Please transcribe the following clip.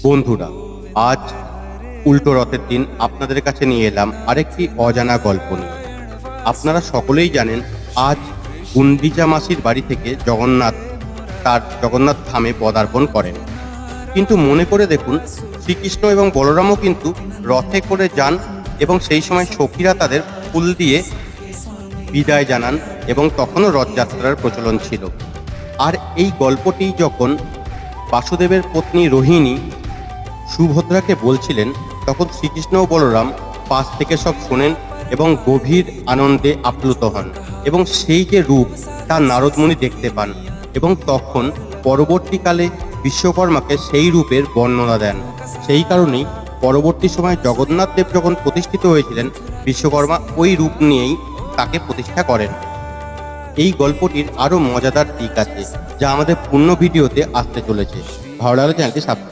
বন্ধুরা, আজ উল্টো রথের দিন আপনাদের কাছে নিয়ে এলাম আরেকটি অজানা গল্প নিয়ে। আপনারা সকলেই জানেন, আজ গুন্ডিচা মাসির বাড়ি থেকে জগন্নাথ তার জগন্নাথ ধামে পদার্পণ করেন। কিন্তু মনে করে দেখুন, শ্রীকৃষ্ণ এবং বলরামও কিন্তু রথে করে যান এবং সেই সময় সখীরা তাদের ফুল দিয়ে বিদায় জানান এবং তখনও রথযাত্রার প্রচলন ছিল। আর এই গল্পটি যখন বাসুদেবের পত্নী রোহিণী সুভদ্রাকে বলছিলেন, তখন শ্রীকৃষ্ণ ও বলরাম পাশ থেকে সব শোনেন এবং গভীর আনন্দে আপ্লুত হন এবং সেই যে রূপ তা নারদমুনি দেখতে পান এবং তখন পরবর্তীকালে বিশ্বকর্মাকে সেই রূপের বর্ণনা দেন। সেই কারণেই পরবর্তী সময়ে জগন্নাথ দেব যখন প্রতিষ্ঠিত হয়েছিলেন, বিশ্বকর্মা ওই রূপ নিয়েই তাকে প্রতিষ্ঠা করেন। এই গল্পটির আরও মজাদার দিক আছে, যা আমাদের পূর্ণ ভিডিওতে আসতে চলেছে। ভালো লাগলে চ্যানেলটি সাবস্ক্রাইব